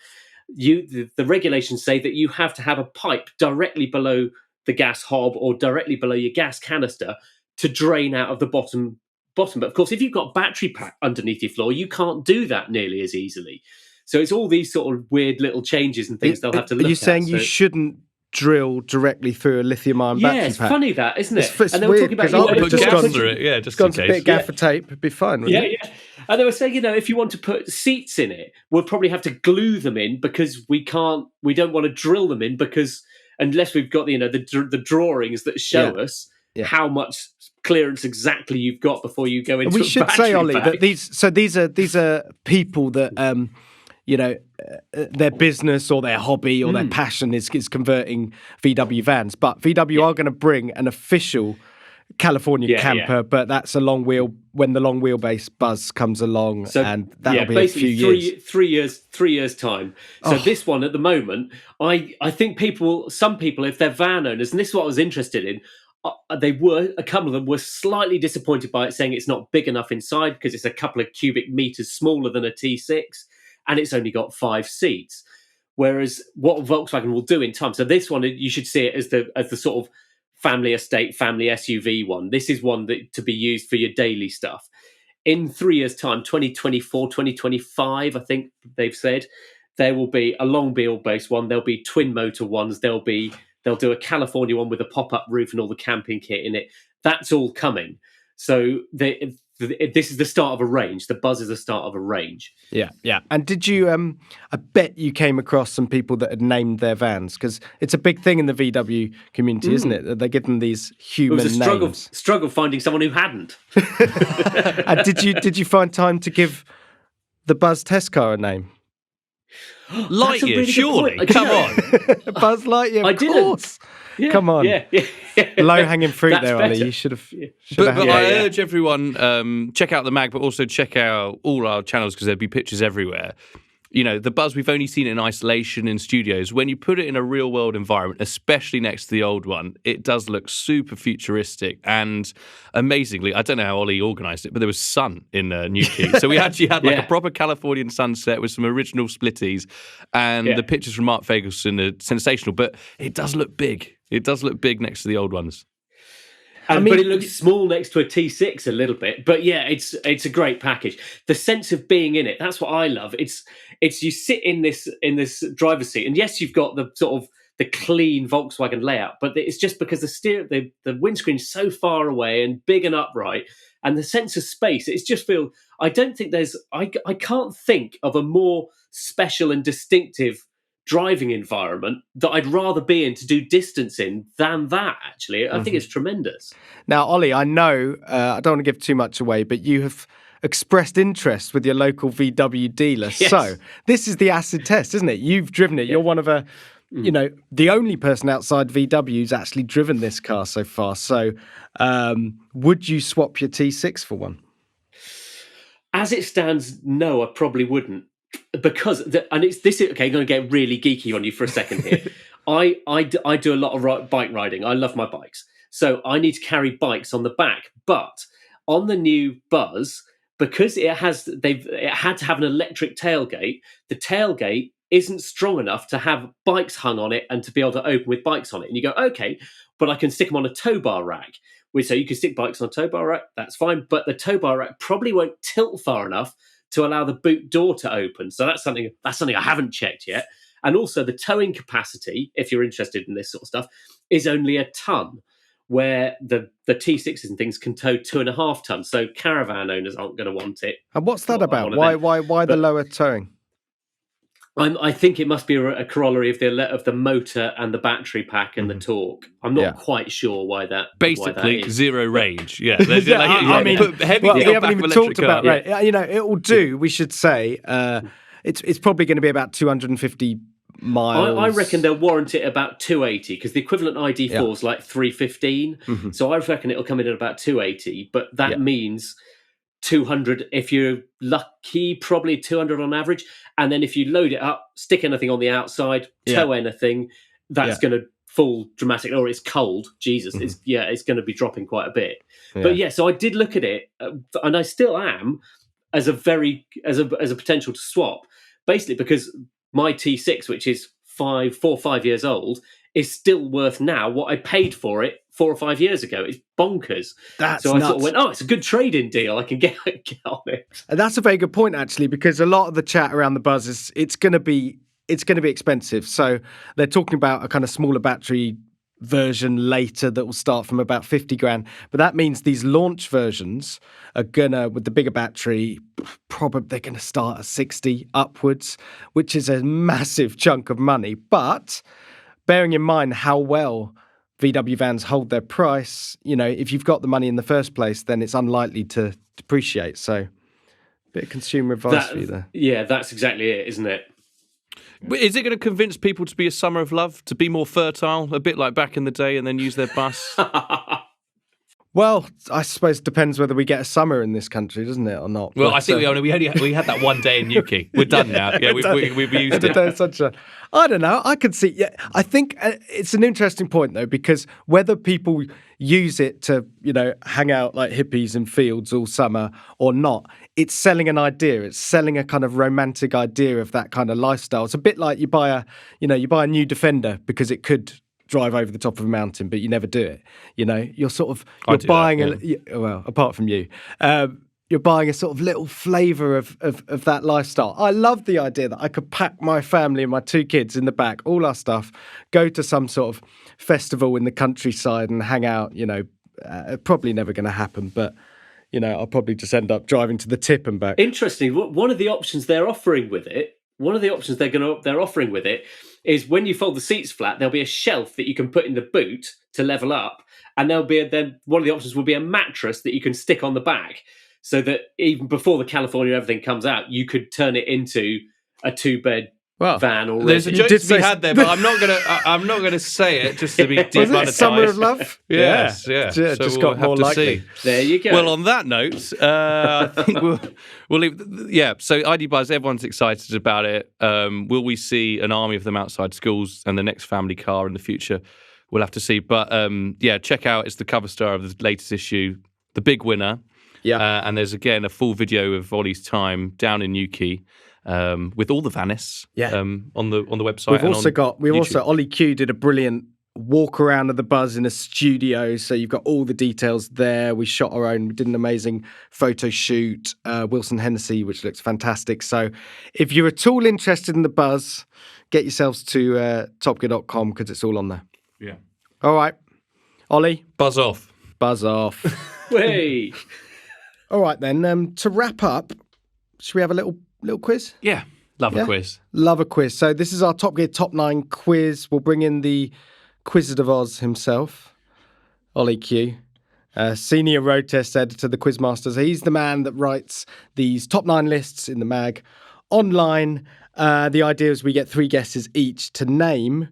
the regulations say that you have to have a pipe directly below the gas hob or directly below your gas canister to drain out of the bottom. But of course, if you've got battery pack underneath your floor, you can't do that nearly as easily. So it's all these sort of weird little changes and things they'll have to look at. Are you saying you shouldn't drill directly through a lithium-ion battery pack? Yeah, it's funny that, isn't it? It's and they were weird, talking about put gas through it, yeah, just in a bit case. of gaffer tape, it'd be fine, wouldn't it? Yeah. And they were saying, if you want to put seats in it, we'll probably have to glue them in because we don't want to drill them in because unless we've got the drawings that show us how much clearance exactly you've got before you go into. We should say, Ollie, that these are people that their business or their hobby or their passion is converting VW vans, but VW are going to bring an official California camper, but that's a long wheel when the long wheelbase Buzz comes along, and that'll be a few years. 3 years time. So this one at the moment, I think some people, if they're van owners, and this is what I was interested in, a couple of them were slightly disappointed by it, saying it's not big enough inside because it's a couple of cubic meters smaller than a T6, and it's only got 5 seats. Whereas what Volkswagen will do in time, so this one you should see it as the sort of family estate, family SUV one. This is one that to be used for your daily stuff. In 3 years' time, 2024, 2025, I think they've said, there will be a long wheelbase one. There'll be twin motor ones. They'll do a California one with a pop-up roof and all the camping kit in it. That's all coming. So this is the start of a range. The Buzz is the start of a range. Yeah. And did you? I bet you came across some people that had named their vans because it's a big thing in the VW community, isn't it? That they give them these human names. It was a struggle finding someone who hadn't. And did you find time to give the Buzz test car a name? Lightyear, really surely. Come on. Buzz Lightyear, of course. Yeah, Come on. Yeah. Low-hanging fruit That's there, better. Ollie. You should have. But I urge everyone, check out the mag, but also check out all our channels because there'll be pictures everywhere. The Buzz, we've only seen it in isolation in studios. When you put it in a real-world environment, especially next to the old one, it does look super futuristic. And amazingly, I don't know how Ollie organised it, but there was sun in Newquay. So we actually had a proper Californian sunset with some original splitties. And the pictures from Mark Fagelson are sensational. But it does look big. It does look big next to the old ones. But it looks small next to a T6 a little bit. But yeah, it's a great package. The sense of being in it, that's what I love. It's you sit in this driver's seat, and yes, you've got the sort of the clean Volkswagen layout, but it's just because the windscreen is so far away and big and upright, and the sense of space. It's just I don't think I can't think of a more special and distinctive driving environment that I'd rather be in to do distance in than that, actually. I think it's tremendous. Now, Ollie, I know, I don't want to give too much away, but you have expressed interest with your local VW dealer. Yes. So this is the acid test, isn't it? You've driven it. You're one of the only person outside VW who's actually driven this car so far. So would you swap your T6 for one? As it stands, no, I probably wouldn't. Because I'm going to get really geeky on you for a second here. I do a lot of bike riding. I love my bikes, so I need to carry bikes on the back. But on the new Buzz, because it had to have an electric tailgate, the tailgate isn't strong enough to have bikes hung on it and to be able to open with bikes on it. And you go, okay, but I can stick them on a tow bar rack. So you can stick bikes on a tow bar rack. That's fine, but the tow bar rack probably won't tilt far enough to allow the boot door to open. So that's something I haven't checked yet. And also the towing capacity, if you're interested in this sort of stuff, is only a ton, where the T6s and things can tow 2.5 tons. So caravan owners aren't going to want it. And what's that about? Why the lower towing? I think it must be a corollary of the motor and the battery pack and the torque. I'm not quite sure why that. Basically, why that is. zero range. Yeah, I mean, put heavy we haven't even talked about car. right. You know, it will do. We should say it's probably going to be about 250 miles. I reckon they'll warrant it about 280 because the equivalent ID4 is like 315. Mm-hmm. So I reckon it'll come in at about 280. But that means 200 if you're lucky, probably 200 on average. And then if you load it up, stick anything on the outside, tow anything, that's going to fall dramatically. Or it's cold. Jesus, it's going to be dropping quite a bit. But so I did look at it, and I still am as a potential to swap, basically because my T6, which is 4 or 5 years old, is still worth now what I paid for it 4 or 5 years ago. It's bonkers. So I sort of went, it's a good trade-in deal. I can get on it. And that's a very good point, actually, because a lot of the chat around the Buzz is it's going to be expensive. So they're talking about a kind of smaller battery version later that will start from about 50 grand. But that means these launch versions are gonna, with the bigger battery, probably they're gonna start at 60 upwards, which is a massive chunk of money. But bearing in mind how well VW vans hold their price, you know, if you've got the money in the first place, then it's unlikely to depreciate. So a bit of consumer advice for you there. Yeah, that's exactly it, isn't it? Is it going to convince people to be a summer of love, to be more fertile, a bit like back in the day, and then use their bus? Well, I suppose it depends whether we get a summer in this country, doesn't it, or not? Well, I think we had that one day in Newquay. We're done now. Yeah, we've used it. I don't know. I could see. Yeah, I think it's an interesting point though, because whether people use it to, you know, hang out like hippies in fields all summer or not, it's selling an idea. It's selling a kind of romantic idea of that kind of lifestyle. It's a bit like you buy a new Defender because it could drive over the top of a mountain, but you never do it. You know, you're buying well, apart from you, you're buying a sort of little flavour of that lifestyle. I love the idea that I could pack my family and my 2 kids in the back, all our stuff, go to some sort of festival in the countryside and hang out. You know, probably never going to happen, but you know, I'll probably just end up driving to the tip and back. Interesting. One of the options they're offering with it. One of the options they're offering with it is when you fold the seats flat, there'll be a shelf that you can put in the boot to level up, and then one of the options will be a mattress that you can stick on the back, so that even before the California everything comes out, you could turn it into a 2-bed van already. There's a joke to be had there, but I'm not gonna say it just to be demonetised. Summer of love? Yes, yeah. So just got more likely. See. There you go. Well, on that note, I think we'll leave. Yeah. So ID Buzz, everyone's excited about it. Will we see an army of them outside schools and the next family car in the future? We'll have to see. But check out. It's the cover star of the latest issue, the big winner. Yeah. And there's again a full video of Ollie's time down in Newquay. With all the Vanists on the website. We've also Ollie Q did a brilliant walk around of the Buzz in a studio, so you've got all the details there. We shot our own, we did an amazing photo shoot, Wilson Hennessy, which looks fantastic. So if you're at all interested in the Buzz, get yourselves to topgear.com because it's all on there. Yeah. All right, Ollie, buzz off. Hey. All right then. To wrap up, should we have a little quiz? Yeah. Love a quiz. Love a quiz. So this is our Top Gear Top 9 quiz. We'll bring in the Wizard of Oz himself, Ollie Q, senior road test editor, the Quizmaster. So he's the man that writes these top 9 lists in the mag online. The idea is we get 3 guesses each to name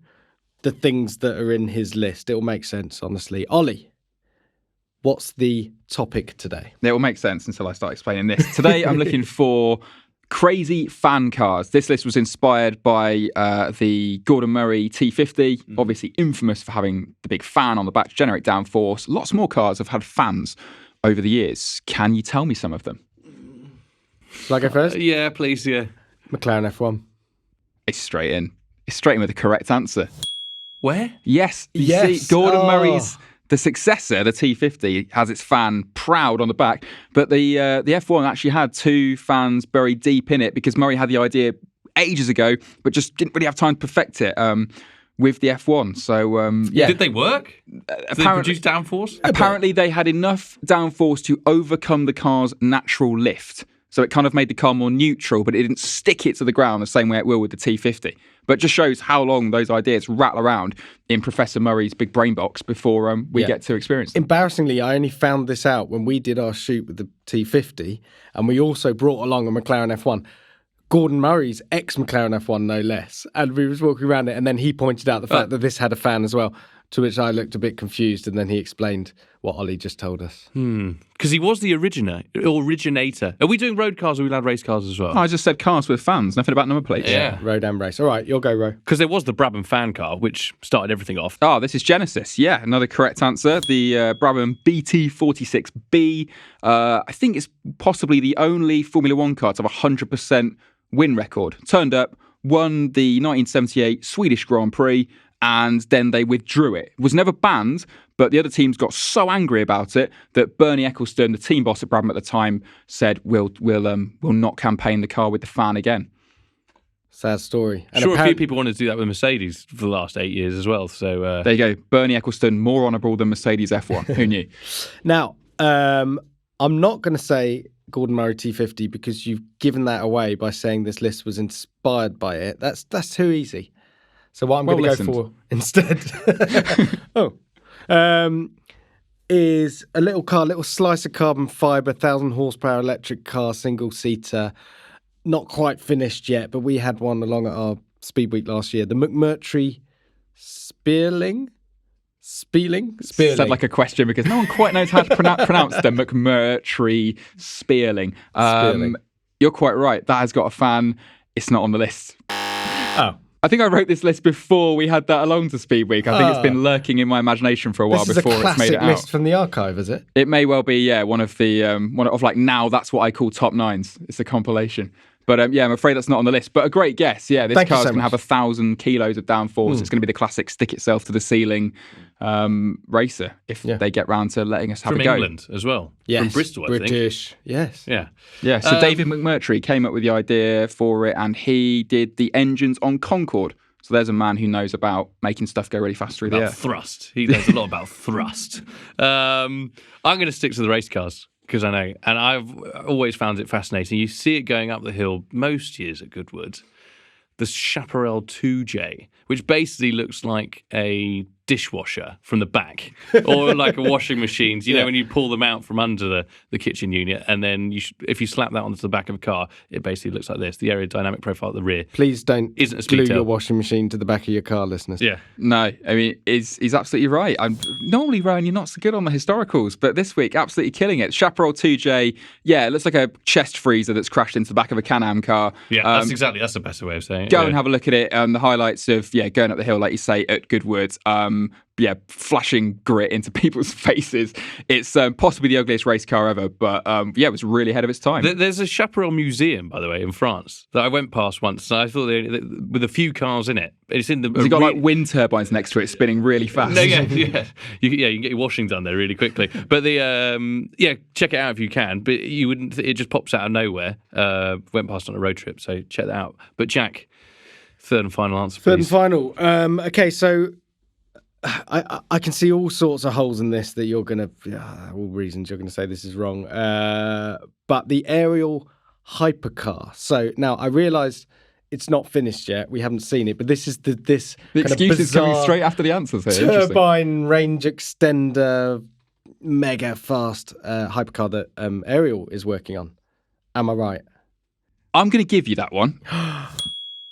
the things that are in his list. It will make sense, honestly. Ollie, what's the topic today? It will make sense until I start explaining this. Today I'm looking for crazy fan cars. This list was inspired by the Gordon Murray T50, obviously infamous for having the big fan on the back to generate downforce. Lots more cars have had fans over the years. Can you tell me some of them? Shall I go first? Yeah, please, yeah. McLaren F1. It's straight in. It's straight in with the correct answer. Where? Yes. You see, Gordon Murray's, the successor, the T50, has its fan proud on the back, but the F1 actually had 2 fans buried deep in it because Murray had the idea ages ago, but just didn't really have time to perfect it with the F1. So did they work? Did they produce downforce? Apparently, they had enough downforce to overcome the car's natural lift. So it kind of made the car more neutral, but it didn't stick it to the ground the same way it will with the T50. But it just shows how long those ideas rattle around in Professor Murray's big brain box before we get to experience them. Embarrassingly, I only found this out when we did our shoot with the T50, and we also brought along a McLaren F1. Gordon Murray's ex-McLaren F1, no less. And we was walking around it, and then he pointed out the fact that this had a fan as well, to which I looked a bit confused, and then he explained what Ollie just told us. Because he was the originator. Are we doing road cars or are we allowed race cars as well? I just said cars with fans, nothing about number plates. Yeah. Road and race. All right, you'll go, Ro. Because there was the Brabham fan car, which started everything off. Oh, this is Genesis. Yeah, another correct answer. The Brabham BT46B. I think it's possibly the only Formula One car to have a 100% win record. Turned up, won the 1978 Swedish Grand Prix, and then they withdrew it. It was never banned, but the other teams got so angry about it that Bernie Ecclestone, the team boss at Brabham at the time, said, we'll not campaign the car with the fan again. Sad story. And Sure, a few people wanted to do that with Mercedes for the last 8 years as well. So there you go. Bernie Ecclestone, more honourable than Mercedes F1. Who knew? Now, I'm not going to say Gordon Murray T50 because you've given that away by saying this list was inspired by it. That's too easy. So what I'm going to go for instead is a little slice of carbon fibre, 1,000 horsepower electric car, single-seater, not quite finished yet, but we had one along at our Speed Week last year. The McMurtry Spearling? Said like a question because no one quite knows how to pronounce the McMurtry Spearling. You're quite right. That has got a fan. It's not on the list. Oh. I think I wrote this list before we had that along to Speed Week. I think it's been lurking in my imagination for a while before it's made it out. This is a classic list from the archive, is it? It may well be, yeah, one of like now that's what I call top nines. It's a compilation. But yeah, I'm afraid that's not on the list. But a great guess. Yeah, this car's going to have 1,000 kilos of downforce. It's going to be the classic stick itself to the ceiling racer if they get round to letting us have a go. From England as well. Yes. From Bristol, I think. British. Yes. Yeah. Yeah. So David McMurtry came up with the idea for it, and he did the engines on Concorde. So there's a man who knows about making stuff go really fast through the air. Thrust. He knows a lot about thrust. I'm going to stick to the race cars. Because I know, and I've always found it fascinating. You see it going up the hill most years at Goodwood, the Chaparral 2J, which basically looks like a dishwasher from the back, or like a washing machine. You know, when you pull them out from under the kitchen unit, and then if you slap that onto the back of a car, it basically looks like this. The aerodynamic profile at the rear. Please don't isn't a glue speedtail. your washing machine to the back of your car, listeners. Yeah. No, I mean, he's absolutely right. Normally, Rowan, you're not so good on the historicals, but this week, absolutely killing it. Chaparral 2J, yeah, it looks like a chest freezer that's crashed into the back of a Can-Am car. Yeah, that's the best way of saying it. Go and have a look at it. The highlights of, going up the hill, like you say, at Goodwood. Flashing grit into people's faces. It's possibly the ugliest race car ever, but it was really ahead of its time. There's a Chaparral museum, by the way, in France that I went past once, and I thought with a few cars in it. It's in the. It's got like wind turbines next to it, spinning really fast. No, yeah. You can get your washing done there really quickly. But check it out if you can. But you wouldn't. It just pops out of nowhere. Went past on a road trip, so check that out. But Jack, third and final answer, please. Third and final. Okay, so. I can see all sorts of holes in this that you're going to, all reasons you're going to say this is wrong. But the aerial hypercar. So now I realised it's not finished yet. We haven't seen it, but this is the excuse is coming straight after the answers here. Turbine range extender, mega fast hypercar that Ariel is working on. Am I right? I'm going to give you that one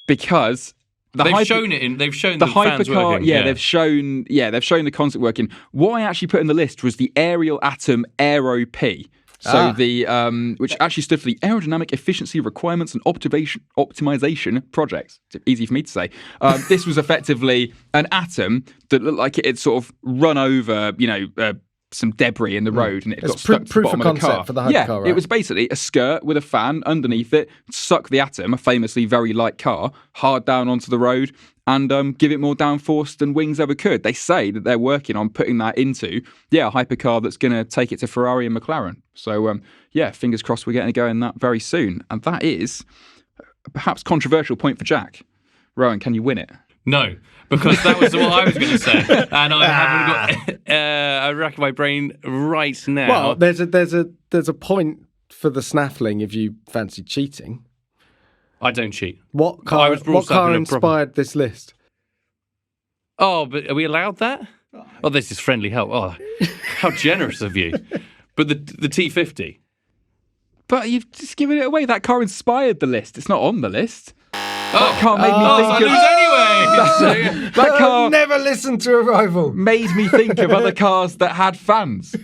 because. They've shown the fans hypercar, working. They've shown the concept working. What I actually put in the list was the Aerial Atom Aero P. So which actually stood for the Aerodynamic Efficiency Requirements and Optimization Projects. It's easy for me to say. This was effectively an atom that looked like it had sort of run over, some debris in the road, and it got stuck to the bottom of the car. For the hypercar, right? It was basically a skirt with a fan underneath it, suck the Atom, a famously very light car, hard down onto the road, and give it more downforce than Wings ever could. They say that they're working on putting that into, a hypercar that's going to take it to Ferrari and McLaren. So, fingers crossed we're getting to go in that very soon. And that is a perhaps controversial point for Jack. Rowan, can you win it? No, because that was what I was going to say, and I haven't got. I rack my brain right now. Well, there's a point for the snaffling if you fancy cheating. I don't cheat. What car? was brought What up car in a inspired this list? Oh, but are we allowed that? Oh, this is friendly help. Oh, how generous of you. But the T50. But you've just given it away. That car inspired the list. It's not on the list. That car made me think of... That car Never listen to a rival. made me think of other cars that had fans.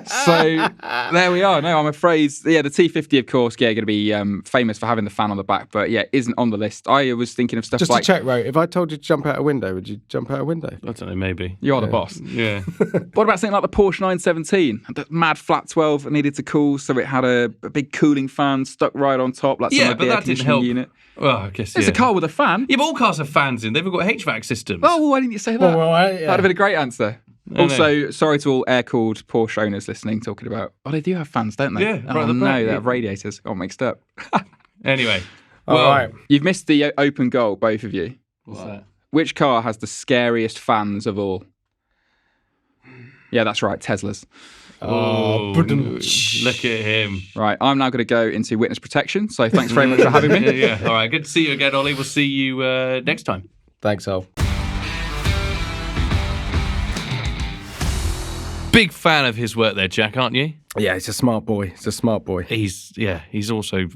So there we are. No, I'm afraid, the T50, of course, going to be famous for having the fan on the back, but isn't on the list. I was thinking of stuff Just like... to check, Ro, if I told you to jump out a window, would you jump out a window? I don't know, maybe. You're the boss. Yeah. What about something like the Porsche 917? The mad flat 12 needed to cool, so it had a big cooling fan stuck right on top, like some Yeah, of but the air that didn't conditioning help. unit. Well, I guess, It's a car with a fan. Yeah, but all cars have fans in. They've all got HVAC systems. Oh, well, why didn't you say that? yeah. That'd have been a great answer. I Also, sorry to all air-cooled Porsche owners listening, talking about, they do have fans, don't they? Yeah, right oh, at the no, back, they yeah. have radiators. Got mixed up. Anyway. All Well, right. You've missed the open goal, both of you. What's that? Which car has the scariest fans of all? Yeah, that's right, Teslas. Oh, look at him. Right, I'm now going to go into witness protection, so thanks very much for having me. Yeah. All right, good to see you again, Ollie. We'll see you next time. Thanks, Al. Big fan of his work there, Jack, aren't you? Yeah, he's a smart boy. He's a smart boy. He's also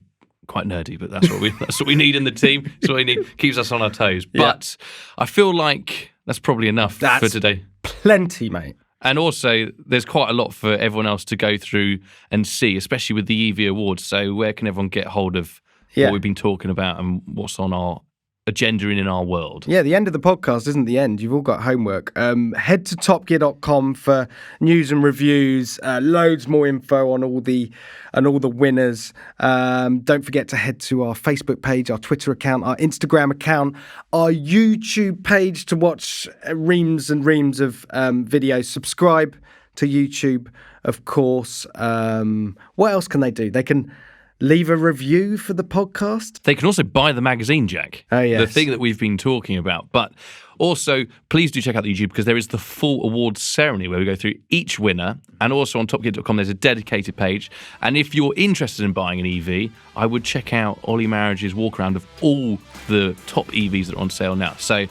quite nerdy, but that's what we need in the team. That's what we need. Keeps us on our toes. But I feel like that's probably enough for today. Plenty, mate. And also, there's quite a lot for everyone else to go through and see, especially with the EV Awards. So where can everyone get hold of what we've been talking about and what's on our agenda in our world? Yeah, the end of the podcast isn't the end. You've all got homework. Head to topgear.com for news and reviews, loads more info on all the winners. Don't forget to head to our Facebook page, our Twitter account, our Instagram account, our YouTube page to watch reams and reams of videos. Subscribe to YouTube, of course. What else can they do? They can leave a review for the podcast. They can also buy the magazine, Jack. Oh, yes. The thing that we've been talking about. But also, please do check out the YouTube because there is the full awards ceremony where we go through each winner. And also on topgear.com, there's a dedicated page. And if you're interested in buying an EV, I would check out Ollie Marriage's walk around of all the top EVs that are on sale now. So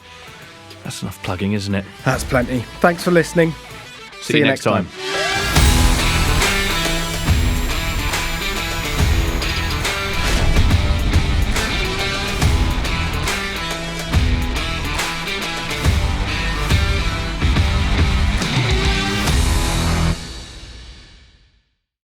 that's enough plugging, isn't it? That's plenty. Thanks for listening. See you next time.